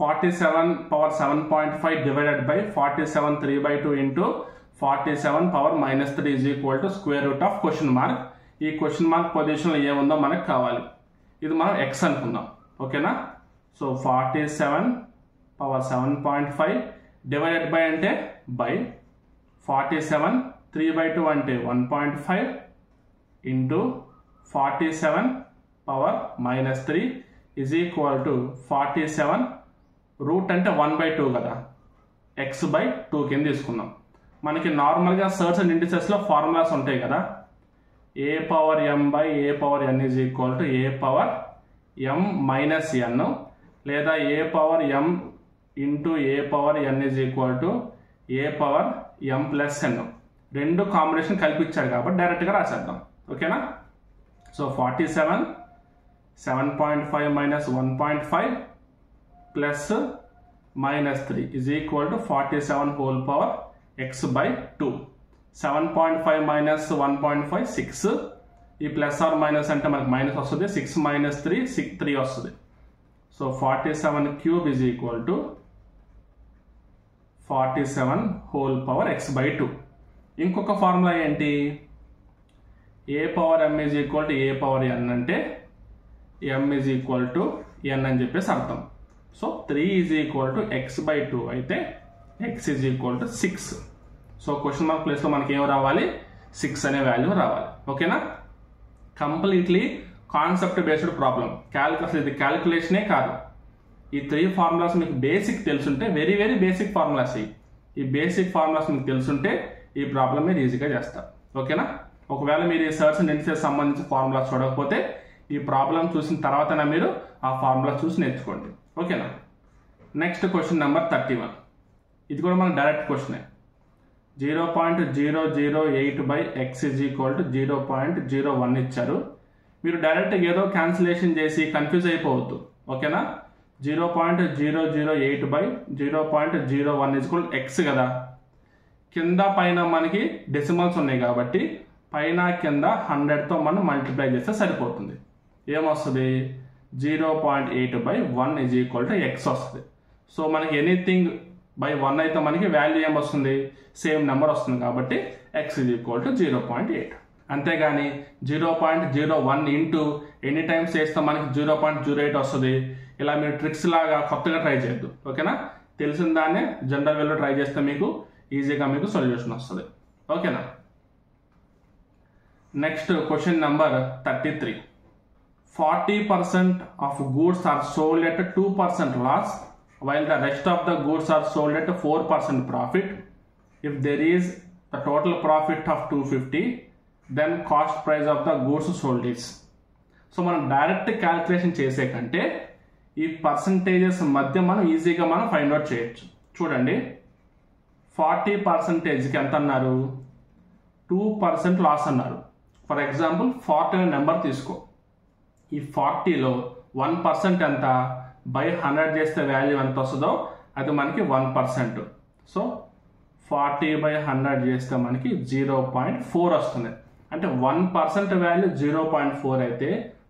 47 power 7.5 divided by 47 3/2 into 47 power -3 is equal to square root of question mark. ఈ క్వశ్చన్ మార్క్ పొజిషన్లో ఏముందో మనకు కావాలి. ఇది మనం x అనుకుందాం. ఓకేనా? సో 47 power 7.5 డివైడెడ్ బై అంటే బై 47 3/2 అంటే 1.5 into 47 power -3 is equal to 47 root అంటే 1/2 కదా, x/2 కింద తీసుకున్నాం. మనకి నార్మల్గా సర్చ్ అండ్ ఇండిసెస్లో ఫార్ములాస్ ఉంటాయి కదా, a power m by a power n is equal to a power m minus n, లేదా a power m into a power n is equal to a power m plus n. రెండు combination కల్పించాడు కాబట్టి డైరెక్ట్గా రాసేద్దాం. ఓకేనా? So 47 7.5 minus 1.5 plus -3 is equal to 47 whole power x/2. 7.5 minus 1.5 6. ఈ plus are minus అంటే మనకు minus వస్తుంది. 6 minus 3 3 వస్తుంది. So 47 cube is equal to 47 whole power x/2. ఇంకొక ఫార్ములా ఏంటి? a power m is equal to a power n అంటే m is equal to n అని చెప్పేసి అర్థం. So 3 is equal to x/2 అయితే x is equal to 6. So question mark ప్లేస్లో మనకి ఏం రావాలి? 6 అనే వాల్యూ రావాలి. ఓకేనా? Completely concept based problem. ఇది క్యాలిక్యులేషనే కాదు. ఈ 3 ఫార్ములాస్ మీకు బేసిక్ తెలుసుంటే, వెరీ వెరీ బేసిక్ ఫార్ములాస్, ఈ బేసిక్ ఫార్ములాస్ మీకు తెలుసుంటే ఈ ప్రాబ్లం మీరు ఈజీగా చేస్తారు. ఓకేనా? ఒకవేళ మీరు ఈ సర్చ్ అండ్ ఇండిసెస్ సంబంధించిన ఫార్ములాస్ చూడకపోతే ఈ ప్రాబ్లం చూసిన తర్వాతనే మీరు ఆ ఫార్ములా చూసి నేర్చుకోండి. ఓకేనా? Next question number 31. ఇది కూడా మనకు డైరెక్ట్ క్వశ్చనే. 0.008 by x is equal to 0.01 ఇచ్చారు. మీరు డైరెక్ట్ ఏదో క్యాన్సిలేషన్ చేసి కన్ఫ్యూజ్ అయిపోవద్దు. ఓకేనా? 0.008 by 0.01 is equal to x కదా. కింద పైన మనకి డెసిమల్స్ ఉన్నాయి కాబట్టి పైన కింద 100తో మనం మల్టిప్లై చేస్తే సరిపోతుంది. ఏమొస్తుంది? 0.8 by 1 is equal to x వస్తుంది. సో మనకి ఎనీథింగ్ బై 1 అయితే మనకి వాల్యూ ఏమొస్తుంది? సేమ్ నెంబర్ వస్తుంది కాబట్టి x is equal to 0.8. అంతేగాని 0.01 ఇంటూ ఎనీ టైమ్స్ చేస్తే మనకి 0.08 వస్తుంది. ఇలా మీరు ట్రిక్స్ లాగా కొత్తగా ట్రై చేయొద్దు. ఓకేనా? తెలిసిన దాన్నే జనరల్ వేలో ట్రై చేస్తే మీకు ఈజీగా మీకు సొల్యూషన్ వస్తుంది. ఓకేనా? Next question number 33. 40% of goods are sold at 2% loss while the rest of the goods are sold at 4% profit. If there is the total profit of 250, then cost price of the goods sold is. So మనం direct calculation చేసే కంటే ఈ percentages మధ్య మనం ఈజీగా మనం find out చేయొచ్చు. చూడండి, 40%కి ఎంత అన్నారు? 2% లాస్ అన్నారు. ఫర్ ఎగ్జాంపుల్ 40 అనే నెంబర్ తీసుకో. ఈ 40లో 1% ఎంత? బై 100 చేస్తే వాల్యూ ఎంత వస్తుందో అది మనకి 1%. సో 40/100 చేస్తే మనకి 0.4 వస్తుంది. అంటే 1% వాల్యూ 0.4 అయితే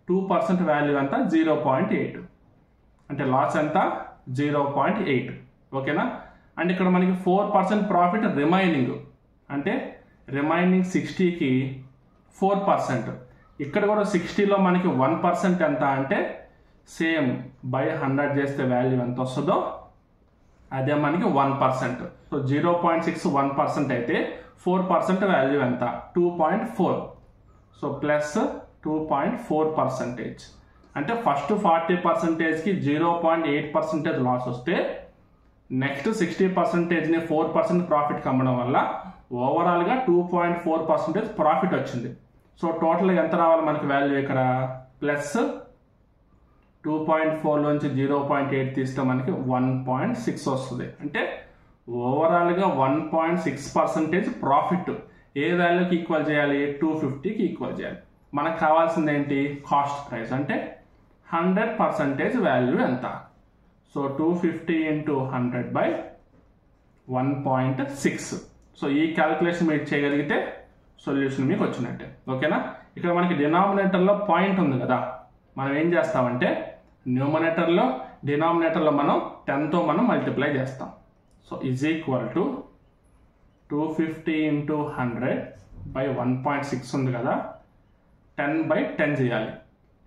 2% వాల్యూ ఎంత 0.8. అంటే లాస్ ఎంత 0.8. ఓకేనా. అండ్ ఇక్కడ మనకి 4% ప్రాఫిట్ రిమైనింగ్, అంటే రిమైనింగ్ 60కి 4%. ఇక్కడ కూడా 60లో మనకి 1% ఎంత అంటే సేమ్ బై 100 చేస్తే వాల్యూ ఎంత వస్తుందో అదే మనకి 1%. సో 0.6 1% అయితే 4% వాల్యూ ఎంత 2.4. So plus 2.4%. అంటే ఫస్ట్ 40%కి 0.8% లాస్ వస్తే నెక్స్ట్ 60%ని 4% ప్రాఫిట్ కమ్మడం వల్ల ఓవరాల్గా 2.4% ప్రాఫిట్ వచ్చింది. సో టోటల్ ఎంత రావాలి మనకి వాల్యూ ఇక్కడ ప్లస్ 2.4లోంచి 0.8 తీస్తే మనకి 1.6 వస్తుంది. అంటే ఓవరాల్గా 1.6% ప్రాఫిట్ ఏ వాల్యూకి ఈక్వల్ చేయాలి 250కి ఈక్వల్ చేయాలి. మనకు కావాల్సింది ఏంటి కాస్ట్ ప్రైస్, అంటే 100% వాల్యూ ఎంత. సో 250 × 100/1.6. సో ఈ క్యాలిక్యులేషన్ మీరు చేయగలిగితే సొల్యూషన్ మీకు వచ్చినట్టే. ఓకేనా. ఇక్కడ మనకి డినామినేటర్లో పాయింట్ ఉంది కదా, మనం ఏం చేస్తామంటే న్యూమరేటర్లో డినామినేటర్లో మనం 10తో మనం మల్టిప్లై చేస్తాం. సో ఈజ్ ఈక్వల్ టు 250 × 100/1.6 ఉంది కదా, 10/10 చేయాలి.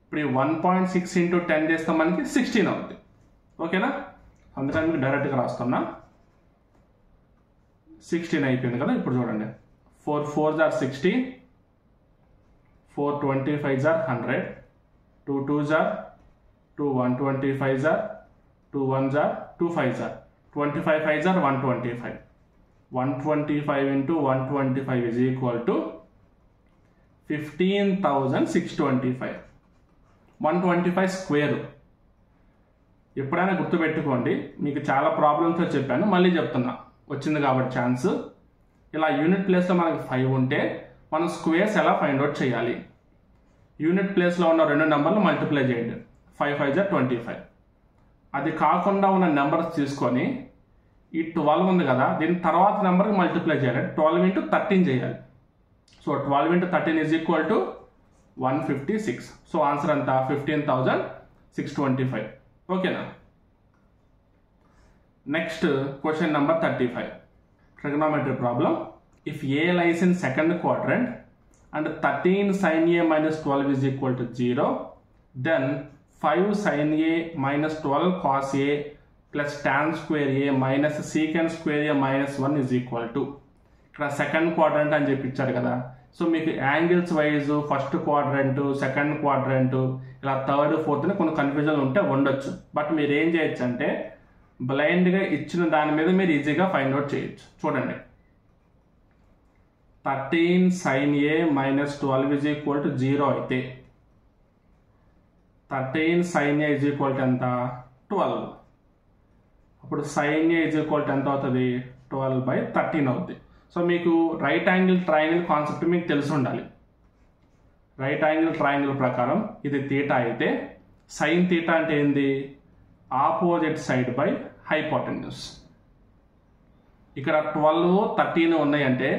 ఇప్పుడు ఈ 1.6 × 10 చేస్తే మనకి 16 అవుతుంది. ఓకేనా. అందుకని మీకు డైరెక్ట్గా రాస్తున్నా. 16 అయిపోయింది కదా. ఇప్పుడు చూడండి 4 4s are 60, 4 25s are 100, 2 2s are 2 125s are 2 1s are 2 5s are 25 5s are 125. 125 × 125 is equal to 15,625. 125 square. ఎప్పుడైనా గుర్తుపెట్టుకోండి, మీకు చాలా ప్రాబ్లమ్స్తో చెప్పాను, మళ్ళీ చెప్తున్నా వచ్చింది కాబట్టి ఛాన్స్. ఇలా యూనిట్ ప్లేస్లో మనకి 5 ఉంటే మనం స్క్వేర్స్ ఎలా ఫైండ్ అవుట్ చేయాలి. యూనిట్ ప్లేస్లో ఉన్న 2 నెంబర్లు మల్టిప్లై చేయండి. 5 5s are 25. అది కాకుండా ఉన్న నెంబర్స్ తీసుకొని ఈ 12 ఉంది కదా, దీని తర్వాత నెంబర్కి మల్టిప్లై చేయాలి. 12 × 13 చేయాలి. So 12 × 13 is equal to 156. So answer అంతా 15,625. ఓకేనా. Next question number 35. Trigonometry problem. If A lies in second quadrant and 13 sin A minus 12 is equal to 0, then 5 sin A minus 12 cos A plus tan square A minus secant square A minus 1 is equal to. ఇక్కడ second quadrant అని చెప్పి ఇచ్చారు కదా. So మీకు angles wise first quadrant, second quadrant, ఇలా third fourth కొన్ని confusion ఉంటే ఉండొచ్చు. బట్ మీరు ఏం చేయొచ్చు అంటే బ్లైండ్గా ఇచ్చిన దాని మీద మీరు ఈజీగా ఫైండ్ అవుట్ చేయొచ్చు. చూడండి 13 sin A minus 12 is equal to 0 అయితే 13 sin A is equal to ఎంత 12. అప్పుడు sin A is equal to ఎంత అవుతుంది 12/13 అవుతుంది. సో మీకు రైట్ యాంగిల్ ట్రయాంగిల్ కాన్సెప్ట్ మీకు తెలిసి ఉండాలి. రైట్ యాంగిల్ ట్రయాంగిల్ ప్రకారం ఇది తీటా అయితే సైన్ తీటా అంటే ఏంది ఆపోజిట్ సైడ్ బై హైపోటెన్యూస్. ఇక్కడ 12 13 ఉన్నాయంటే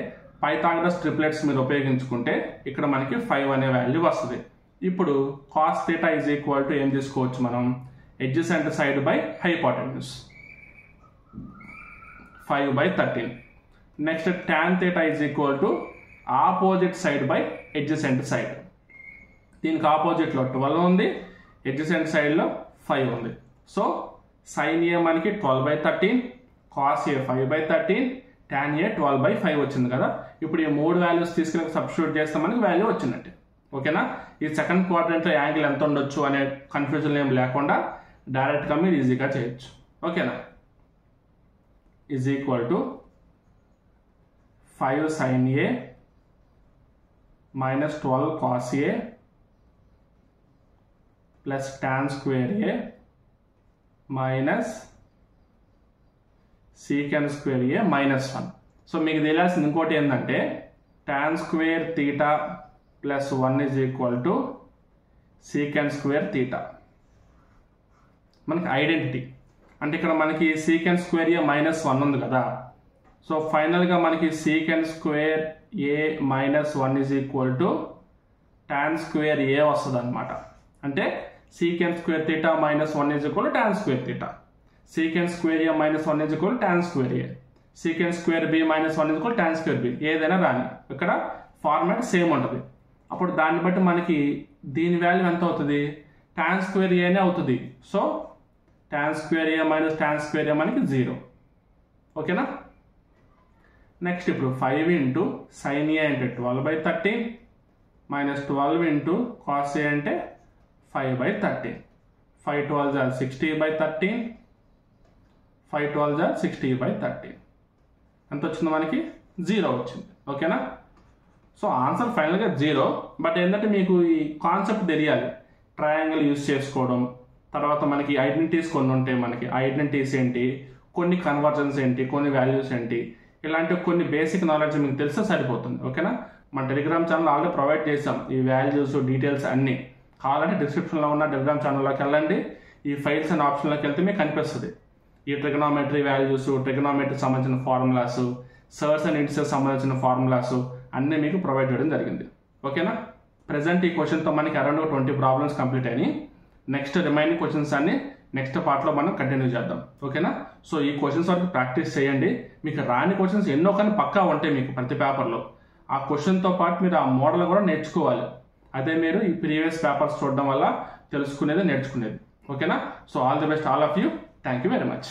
పైథాగరస్ ట్రిప్లెట్స్ మీరు ఉపయోగించుకుంటే ఇక్కడ మనకి 5 అనే వాల్యూ వస్తుంది. ఇప్పుడు cos theta is equal to ఏం తీసుకోవచ్చు మనం adjacent side by hypotenuse 5/13. Next tan theta is equal to opposite side by adjacent side. దీనికి ఆపోజిట్లో 12 ఉంది, ఎడ్జసెంట్ సైడ్లో 5 ఉంది. సో సైన్ ఏ మనకి 12/13, కాస్ ఏ 5/13, tan ఏ 12/5 వచ్చింది కదా. ఇప్పుడు ఈ 3 వాల్యూస్ తీసుకుని సబ్స్టిట్యూట్ చేస్తే మనకి వాల్యూ వచ్చినట్టు. ఓకేనా. ఈ సెకండ్ క్వాడ్రంట్లో యాంగిల్ ఎంత ఉండొచ్చు అనే కన్ఫ్యూజన్ ఏం లేకుండా డైరెక్ట్గా మీరు ఈజీగా చేయొచ్చు. ఓకేనా. Is equal to 5 sin A minus 12 cos A plus tan square A minus secant square A minus 1. So మీకు తెలియాల్సింది ఇంకోటి ఏంటంటే tan square theta plus 1 is equal to secant square theta. మనకి ఐడెంటిటీ అంటే ఇక్కడ మనకి సీకెండ్ స్క్వేర్ ఏ మైనస్ 1 ఉంది కదా. So ఫైనల్గా మనకి secant square A minus 1 is equal to tan square A వస్తుంది అనమాట. అంటే secant square theta minus 1 is equal tan square theta. Secant square A minus 1 is equal tan square A. Secant square B minus 1 is equal tan square B. ఏదైనా రాని, ఇక్కడ format same ఉంటుంది. అప్పుడు దాన్ని బట్టి మనకి దీని వాల్యూ ఎంత అవుతుంది, టాన్ స్క్వేర్ ఏనే అవుతుంది. So tan square A minus tan square ఏ మనకి 0. ఓకేనా. నెక్స్ట్ ఇప్పుడు 5 ఇంటూ సైన్ ఏ అంటే 12/13 మైనస్ 12 ఇంటూ కాస్ ఏ అంటే 5/13. 5 12 60/13. 5 12 60/13. ఎంత వచ్చింది మనకి, 0 వచ్చింది. ఓకేనా. సో ఆన్సర్ ఫైనల్గా 0. బట్ ఏంటంటే మీకు ఈ కాన్సెప్ట్ తెలియాలి, ట్రయాంగిల్ యూజ్ చేసుకోవడం, తర్వాత మనకి ఐడెంటిటీస్ కొన్ని ఉంటాయి. మనకి ఐడెంటిటీస్ ఏంటి, కొన్ని కన్వర్జన్స్ ఏంటి, కొన్ని వాల్యూస్ ఏంటి, ఇలాంటి కొన్ని బేసిక్ నాలెడ్జ్ మీకు తెలిస్తే సరిపోతుంది. ఓకేనా. మన టెలిగ్రామ్ ఛానల్ ఆల్రెడీ ప్రొవైడ్ చేసాం ఈ వాల్యూస్ డీటెయిల్స్ అన్నీ. కావాలంటే డిస్క్రిప్షన్లో ఉన్న టెలిగ్రామ్ ఛానల్లోకి వెళ్ళండి. ఈ ఫైల్స్ అండ్ ఆప్షన్లోకి వెళ్తే మీకు కనిపిస్తుంది ఈ ట్రిగనామెట్రీ వాల్యూస్, ట్రిగనామెట్రీకి సంబంధించిన ఫార్ములాస్, సర్స్ అండ్ ఇండిసెస్ సంబంధించిన ఫార్ములాస్ అన్నీ మీకు ప్రొవైడ్ చేయడం జరిగింది. ఓకేనా. ప్రెసెంట్ ఈ క్వశ్చన్తో మనకి అరౌండ్ 20 ప్రాబ్లమ్స్ కంప్లీట్ అయినాయి. నెక్స్ట్ రిమైనింగ్ క్వశ్చన్స్ అన్ని నెక్స్ట్ పార్ట్లో మనం కంటిన్యూ చేద్దాం. ఓకేనా. సో ఈ క్వశ్చన్స్ వరకు ప్రాక్టీస్ చేయండి. మీకు రాని క్వశ్చన్స్ ఎన్నో కానీ పక్కా ఉంటాయి మీకు ప్రతి పేపర్లో. ఆ క్వశ్చన్తో పాటు మీరు ఆ మోడల్ కూడా నేర్చుకోవాలి. అదే మీరు ఈ ప్రీవియస్ పేపర్స్ చూడడం వల్ల తెలుసుకునేది, నేర్చుకునేది. ఓకేనా. So all the best all of you. Thank you very much.